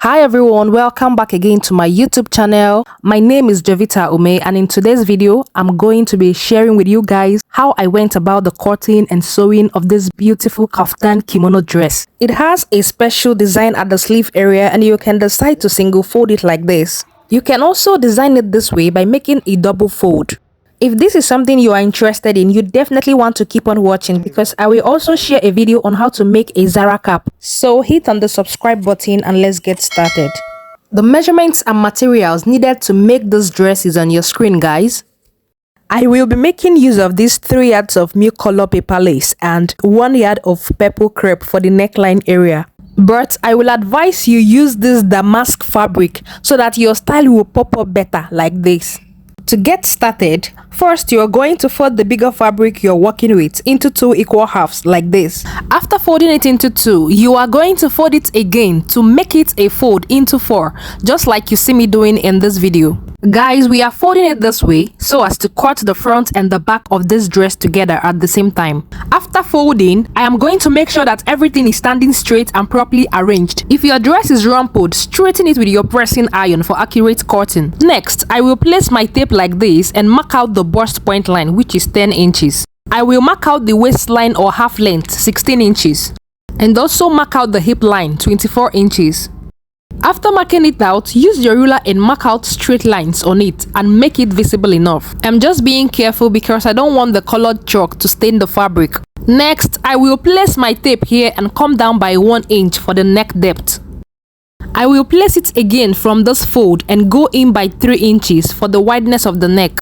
Hi everyone, welcome back again to my YouTube channel. My name is Jovita Ume, and in today's video, I'm going to be sharing with you guys how I went about the cutting and sewing of this beautiful kaftan kimono dress. It has a special design at the sleeve area and you can decide to single fold it like this. You can also design it this way by making a double fold. If this is something you are interested in, you definitely want to keep on watching because I will also share a video on how to make a ZARA cap. So hit on the subscribe button and let's get started. The measurements and materials needed to make this dress is on your screen, guys. I will be making use of these 3 yards of milk color paper lace and 1 yard of purple crepe for the neckline area. But I will advise you use this damask fabric so that your style will pop up better like this. To get started, first you are going to fold the bigger fabric you're working with into 2 equal halves like this. After folding it into 2, you are going to fold it again to make it a fold into 4, just like you see me doing in this video. Guys, we are folding it this way so as to cut the front and the back of this dress together at the same time. After folding, I am going to make sure that everything is standing straight and properly arranged. If your dress is rumpled, straighten it with your pressing iron for accurate cutting. Next, I will place my tape like this and mark out the bust point line, which is 10 inches. I will mark out the waistline or half length, 16 inches. And also mark out the hip line, 24 inches. After marking it out, use your ruler and mark out straight lines on it and make it visible enough. I'm just being careful because I don't want the colored chalk to stain the fabric. Next, I will place my tape here and come down by 1 inch for the neck depth. I will place it again from this fold and go in by 3 inches for the wideness of the neck.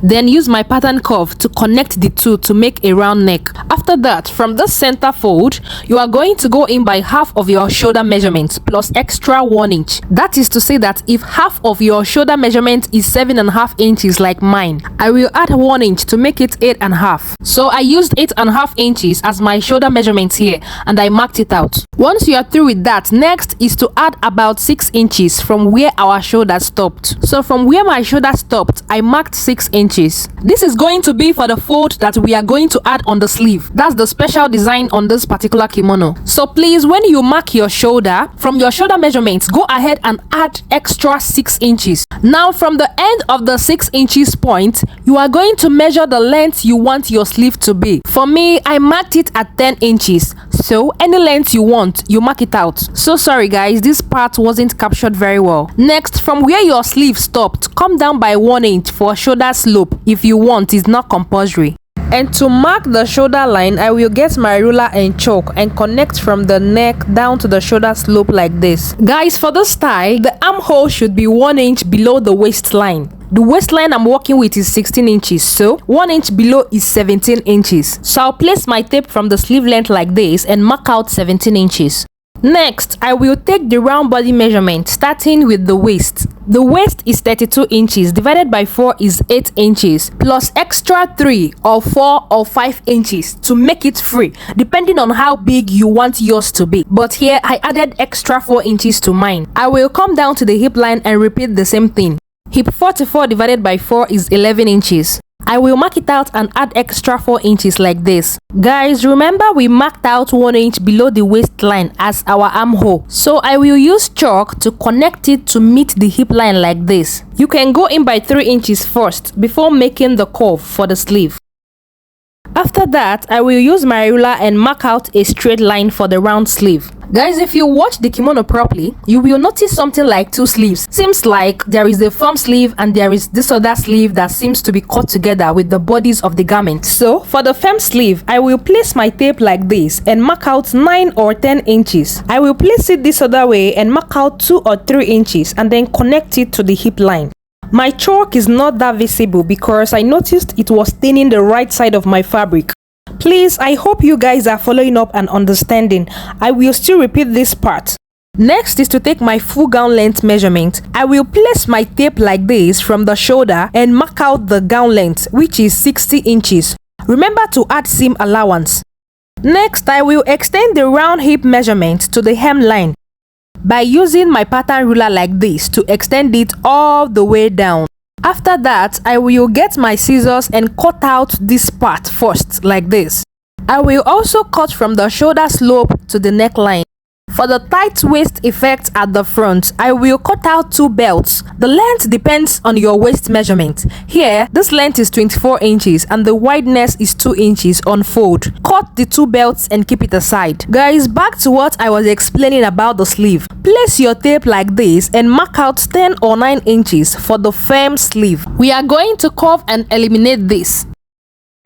Then use my pattern curve to connect the two to make a round neck. After that, from this center fold, you are going to go in by half of your shoulder measurement plus extra 1 inch. That is to say that if half of your shoulder measurement is 7.5 inches like mine, I will add 1 inch to make it 8.5. So I used 8.5 inches as my shoulder measurement here and I marked it out. Once you are through with that, next is to add about 6 inches from where our shoulder stopped. So from where my shoulder stopped, I marked 6 inches. This is going to be for the fold that we are going to add on the sleeve. That's the special design on this particular kimono. So please, when you mark your shoulder, from your shoulder measurements, go ahead and add extra 6 inches. Now from the end of the 6 inches point, you are going to measure the length you want your sleeve to be. For me, I marked it at 10 inches. So any length you want, you mark it out. So sorry guys, this part wasn't captured very well. Next, from where your sleeve stopped, come down by 1 inch for shoulder slope. If you want, it's not compulsory. And to mark the shoulder line, I will get my ruler and chalk and connect from the neck down to the shoulder slope like this. Guys, for this style, the armhole should be 1 inch below the waistline. The waistline I'm working with is 16 inches, so 1 inch below is 17 inches. So I'll place my tape from the sleeve length like this and mark out 17 inches. Next, I will take the round body measurement starting with the waist. The waist is 32 inches divided by 4 is 8 inches plus extra 3 or 4 or 5 inches to make it free depending on how big you want yours to be. But here I added extra 4 inches to mine. I will come down to the hip line and repeat the same thing. Hip 44 divided by 4 is 11 inches. I will mark it out and add extra 4 inches like this. Guys, remember we marked out 1 inch below the waistline as our armhole. So I will use chalk to connect it to meet the hip line like this. You can go in by 3 inches first before making the curve for the sleeve. After that, I will use my ruler and mark out a straight line for the round sleeve. Guys, if you watch the kimono properly, you will notice something like 2 sleeves. Seems like there is a firm sleeve and there is this other sleeve that seems to be cut together with the bodies of the garment. So for the firm sleeve, I will place my tape like this and mark out 9 or 10 inches. I will place it this other way and mark out 2 or 3 inches and then connect it to the hip line. My chalk is not that visible because I noticed it was staining the right side of my fabric. Please, I hope you guys are following up and understanding. I will still repeat this part. Next is to take my full gown length measurement. I will place my tape like this from the shoulder and mark out the gown length, which is 60 inches. Remember to add seam allowance. Next, I will extend the round hip measurement to the hemline by using my pattern ruler like this to extend it all the way down. After that, I will get my scissors and cut out this part first like this. I will also cut from the shoulder slope to the neckline. For the tight waist effect at the front, I will cut out 2 belts. The length depends on your waist measurement. Here, this length is 24 inches and the wideness is 2 inches on fold. Cut the 2 belts and keep it aside. Guys, back to what I was explaining about the sleeve. Place your tape like this and mark out 10 or 9 inches for the firm sleeve. We are going to curve and eliminate this.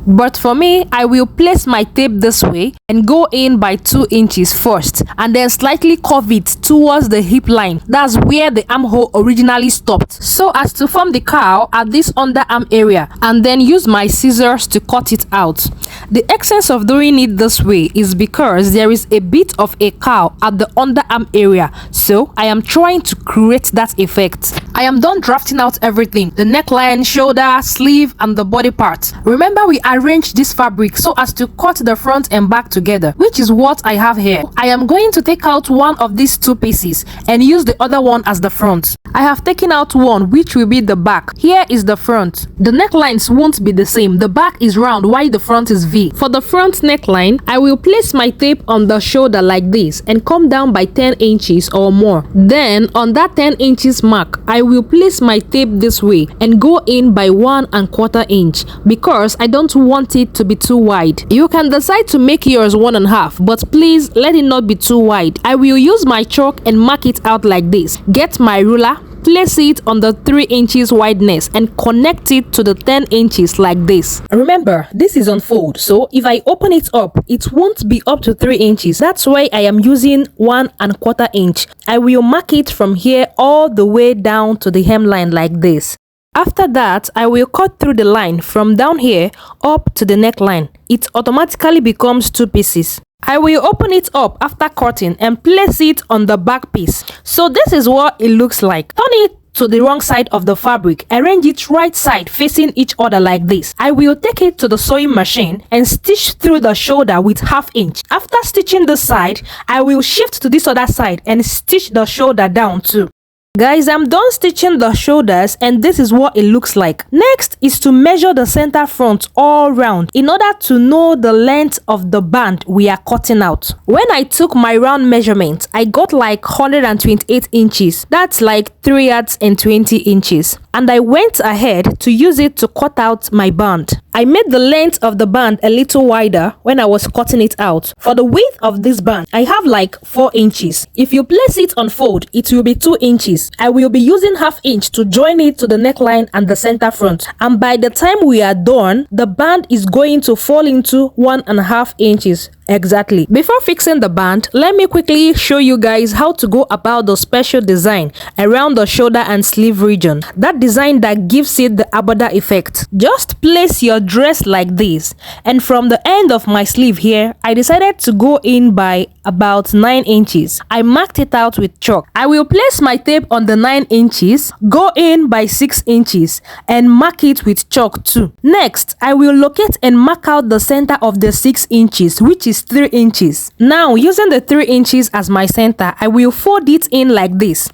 But for me, I will place my tape this way and go in by 2 inches first and then slightly curve it towards the hip line. That's where the armhole originally stopped, so as to form the curl at this underarm area, and then use my scissors to cut it out. The essence of doing it this way is because there is a bit of a curl at the underarm area, so I am trying to create that effect. I am done drafting out everything: the neckline, shoulder, sleeve, and the body part. Remember, we arrange this fabric so as to cut the front and back together, which is what I have here. I am going to take out one of these 2 pieces and use the other one as the front. I have taken out one, which will be the back. Here is the front. The necklines won't be the same. The back is round while the front is V. For the front neckline, I will place my tape on the shoulder like this and come down by 10 inches or more. Then on that 10 inches mark, I will place my tape this way and go in by 1¼ inch because I don't want it to be too wide. You can decide to make yours 1½, but please let it not be too wide. I will use my chalk and mark it out like this. Get my ruler, place it on the 3 inches wideness and connect it to the 10 inches like this. Remember, this is on fold, so if I open it up, it won't be up to 3 inches. That's why I am using 1¼ inch. I will mark it from here all the way down to the hemline like this. After that, I will cut through the line from down here up to the neckline. It automatically becomes 2 pieces. I will open it up after cutting and place it on the back piece. So this is what it looks like. Turn it to the wrong side of the fabric. Arrange it right side facing each other like this. I will take it to the sewing machine and stitch through the shoulder with 1/2 inch. After stitching this side, I will shift to this other side and stitch the shoulder down too. Guys, I'm done stitching the shoulders and this is what it looks like. Next is to measure the center front all round in order to know the length of the band we are cutting out. When I took my round measurement, I got like 128 inches. That's like 3 yards and 20 inches. And I went ahead to use it to cut out my band. I made the length of the band a little wider when I was cutting it out. For the width of this band, I have like 4 inches. If you place it on fold, it will be 2 inches. I will be using 1/2 inch to join it to the neckline and the center front. And by the time we are done, the band is going to fall into 1½ inches. Exactly. Before fixing the band, let me quickly show you guys how to go about the special design around the shoulder and sleeve region. That design that gives it the Agbada effect. Just place your dress like this, and from the end of my sleeve here, I decided to go in by about 9 inches. I marked it out with chalk. I will place my tape on the 9 inches, go in by 6 inches, and mark it with chalk too. Next, I will locate and mark out the center of the 6 inches, which is 3 inches. Now, using the 3 inches as my center, I will fold it in like this.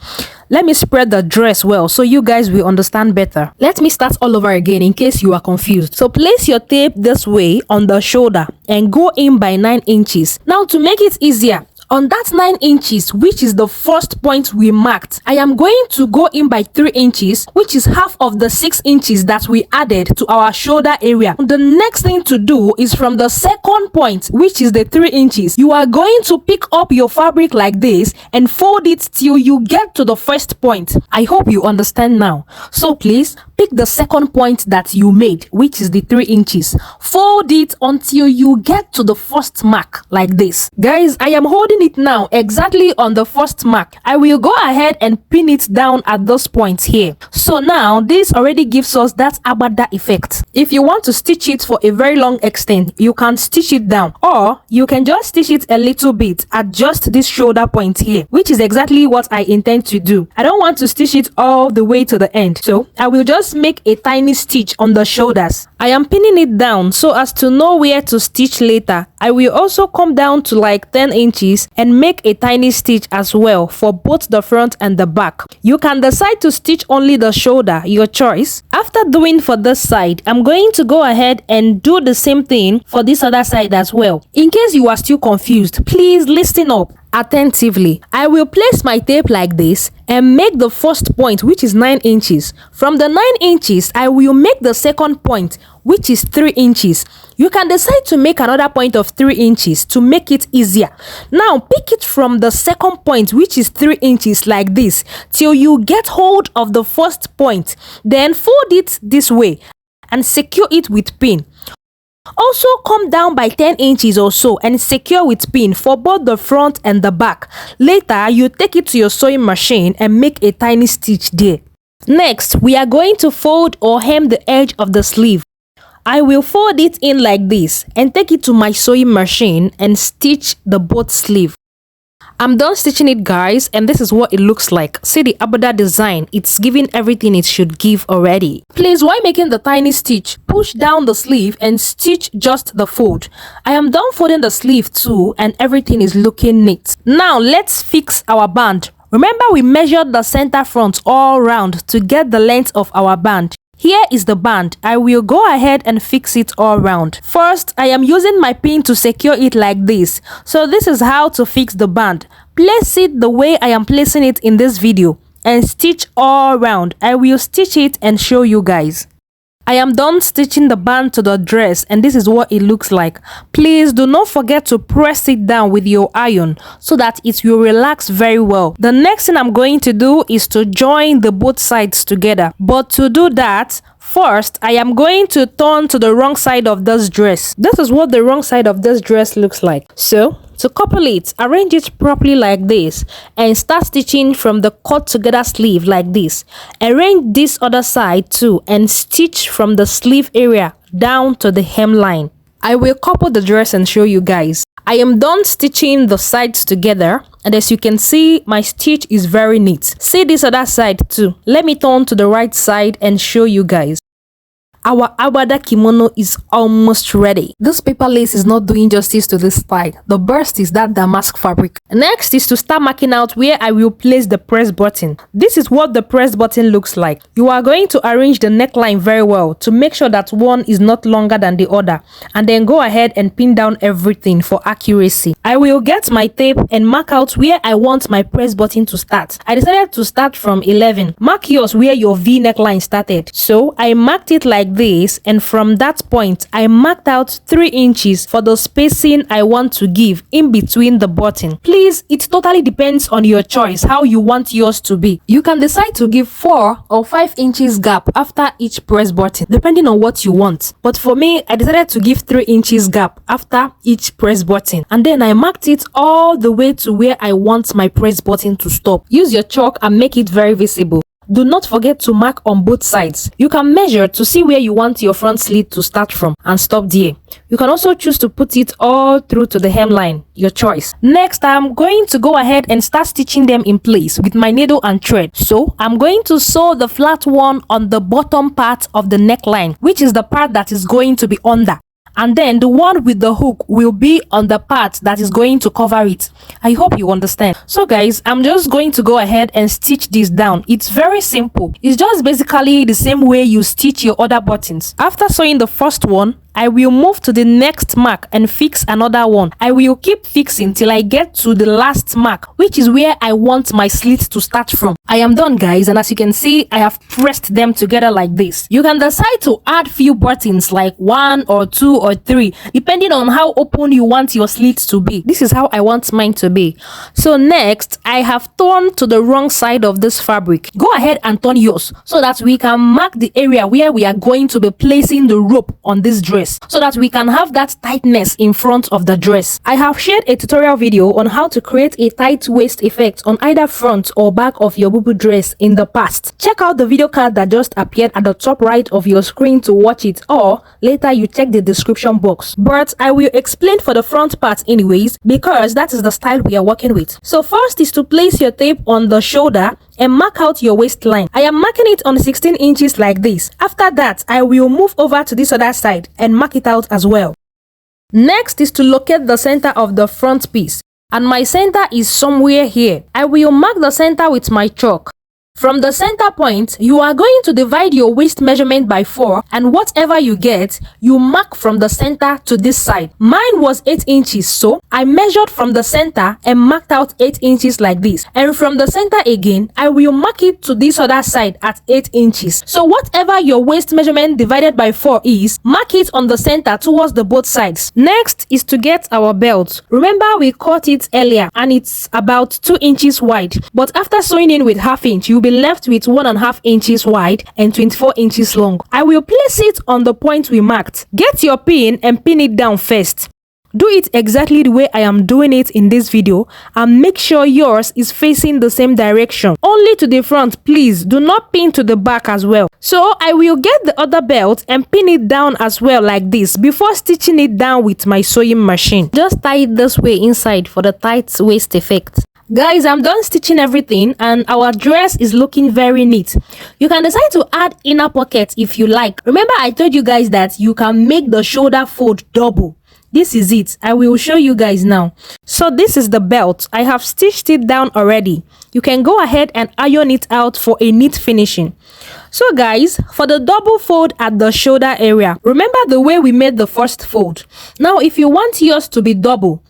Let me spread the dress well so you guys will understand better. Let me start all over again in case you are confused. So place your tape this way on the shoulder and go in by 9 inches. Now, to make it easier, on that 9 inches, which is the first point we marked, I am going to go in by 3 inches, which is half of the 6 inches that we added to our shoulder area. The next thing to do is from the second point, which is the 3 inches, you are going to pick up your fabric like this and fold it till you get to the first point. I hope you understand now. So please pick the second point that you made, which is the 3 inches. Fold it until you get to the first mark like this. Guys, I am holding it now exactly on the first mark. I will go ahead and pin it down at this point here. So now this already gives us that Agbada effect. If you want to stitch it for a very long extent, you can stitch it down, or you can just stitch it a little bit at just this shoulder point here, which is exactly what I intend to do. I don't want to stitch it all the way to the end, so I will just make a tiny stitch on the shoulders. I am pinning it down so as to know where to stitch later. I will also come down to like 10 inches and make a tiny stitch as well for both the front and the back. You can decide to stitch only the shoulder, your choice. After doing for this side, I'm going to go ahead and do the same thing for this other side as well. In case you are still confused, please listen up attentively. I will place my tape like this and make the first point, which is 9 inches. From the 9 inches, I will make the second point, which is 3 inches. You can decide to make another point of 3 inches to make it easier. Now pick it from the second point, which is 3 inches, like this, till you get hold of the first point. Then fold it this way and secure it with pin. Also come down by 10 inches or so and secure with pin for both the front and the back. Later, you take it to your sewing machine and make a tiny stitch there. Next, we are going to fold or hem the edge of the sleeve. I will fold it in like this and take it to my sewing machine and stitch the both sleeve. I'm done stitching it, guys, and this is what it looks like. See the Agbada design, it's giving everything it should give already. Please, while making the tiny stitch, push down the sleeve and stitch just the fold. I am done folding the sleeve too, and everything is looking neat. Now let's fix our band. Remember, we measured the center front all round to get the length of our band. Here is the band. I will go ahead and fix it all round. First, I am using my pin to secure it like this. So this is how to fix the band. Place it the way I am placing it in this video and stitch all round. I will stitch it and show you guys. I am done stitching the band to the dress, and this is what it looks like. Please do not forget to press it down with your iron so that it will relax very well. The next thing I'm going to do is to join the both sides together. But to do that, first I am going to turn to the wrong side of this dress. This is what the wrong side of this dress looks like. So to couple it, arrange it properly like this and start stitching from the cut together sleeve like this. Arrange this other side too and stitch from the sleeve area down to the hemline. I will couple the dress and show you guys. I am done stitching the sides together, and as you can see, my stitch is very neat. See this other side too. Let me turn to the right side and show you guys. Our Agbada kimono is almost ready. This paper lace is not doing justice to this style. The burst is that damask fabric. Next is to start marking out where I will place the press button. This is what the press button looks like. You are going to arrange the neckline very well to make sure that one is not longer than the other, and then go ahead and pin down everything for accuracy. I will get my tape and mark out where I want my press button to start. I decided to start from 11. Mark yours where your V neckline started. So I marked it like this, and from that point I marked out 3 inches for the spacing I want to give in between the button. Please, it totally depends on your choice how you want yours to be. You can decide to give 4 or 5 inches gap after each press button depending on what you want, but for me I decided to give 3 inches gap after each press button, and then I marked it all the way to where I want my press button to stop. Use your chalk and make it very visible. Do not forget to mark on both sides. You can measure to see where you want your front slit to start from and stop there. You can also choose to put it all through to the hemline, your choice. Next, I'm going to go ahead and start stitching them in place with my needle and thread. So I'm going to sew the flat one on the bottom part of the neckline, which is the part that is going to be under. And then the one with the hook will be on the part that is going to cover it. I hope you understand. So guys, I'm just going to go ahead and stitch this down. It's very simple. It's just basically the same way you stitch your other buttons. After sewing the first one, I will move to the next mark and fix another one. I will keep fixing till I get to the last mark, which is where I want my slit to start from. I am done, guys, and as you can see, I have pressed them together like this. You can decide to add few buttons like 1 or 2 or 3 depending on how open you want your slit to be. This is how I want mine to be. So next, I have turned to the wrong side of this fabric. Go ahead and turn yours so that we can mark the area where we are going to be placing the rope on this dress, so that we can have that tightness in front of the dress. I have shared a tutorial video on how to create a tight waist effect on either front or back of your boubou dress in the past. Check out the video card that just appeared at the top right of your screen to watch it, or later you check the description box. But I will explain for the front part anyways, because that is the style we are working with. So first is to place your tape on the shoulder and mark out your waistline. I am marking it on 16 inches like this. After that, I will move over to this other side and mark it out as well. Next is to locate the center of the front piece, and my center is somewhere here. I will mark the center with my chalk. From the center point, you are going to divide your waist measurement by 4, and whatever you get, you mark from the center to this side. Mine was 8 inches, so I measured from the center and marked out 8 inches like this. And from the center again, I will mark it to this other side at 8 inches. So whatever your waist measurement divided by 4 is, mark it on the center towards the both sides. Next is to get our belt. Remember we cut it earlier and it's about 2 inches wide, but after sewing in with ½ inch, you'll be left with 1.5 inches wide and 24 inches long. I will place it on the point we marked. Get your pin and pin it down first. Do it exactly the way I am doing it in this video, and make sure yours is facing the same direction. Only to the front, please. Do not pin to the back as well. So I will get the other belt and pin it down as well like this before stitching it down with my sewing machine. Just tie it this way inside for the tight waist effect. Guys, I'm done stitching everything and our dress is looking very neat. You can decide to add inner pockets if you like. Remember I told you guys that you can make the shoulder fold double. This is it. I will show you guys now. So this is the belt. I have stitched it down already. You can go ahead and iron it out for a neat finishing. So guys, for the double fold at the shoulder area, remember the way we made the first fold. Now if you want yours to be double,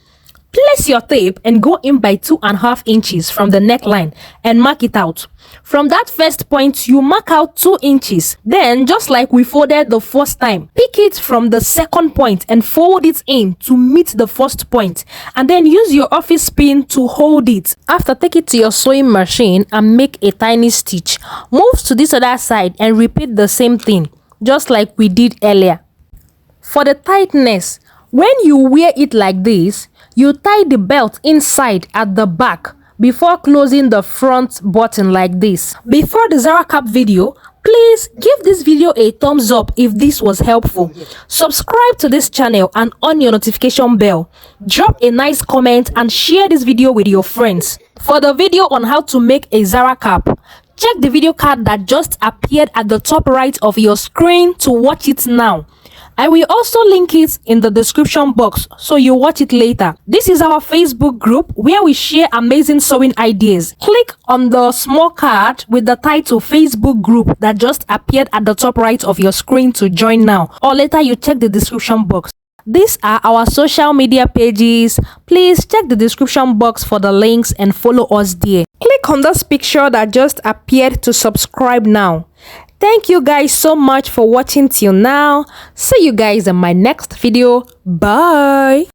place your tape and go in by 2.5 inches from the neckline and mark it out. From that first point, you mark out 2 inches. Then, just like we folded the first time, pick it from the second point and fold it in to meet the first point. And then use your office pin to hold it. After, take it to your sewing machine and make a tiny stitch. Move to this other side and repeat the same thing, just like we did earlier. For the tightness, when you wear it like this, you tie the belt inside at the back before closing the front button like this. Before the ZARA CAP video, please give this video a thumbs up if this was helpful. Subscribe to this channel and on your notification bell. Drop a nice comment and share this video with your friends. For the video on how to make a ZARA CAP, check the video card that just appeared at the top right of your screen to watch it now. I will also link it in the description box so you watch it later. This is our Facebook group where we share amazing sewing ideas. Click on the small card with the title Facebook group that just appeared at the top right of your screen to join now, or later you check the description box. These are our social media pages. Please check the description box for the links and follow us there. Click on this picture that just appeared to subscribe now. Thank you guys so much for watching till now. See you guys in my next video. Bye.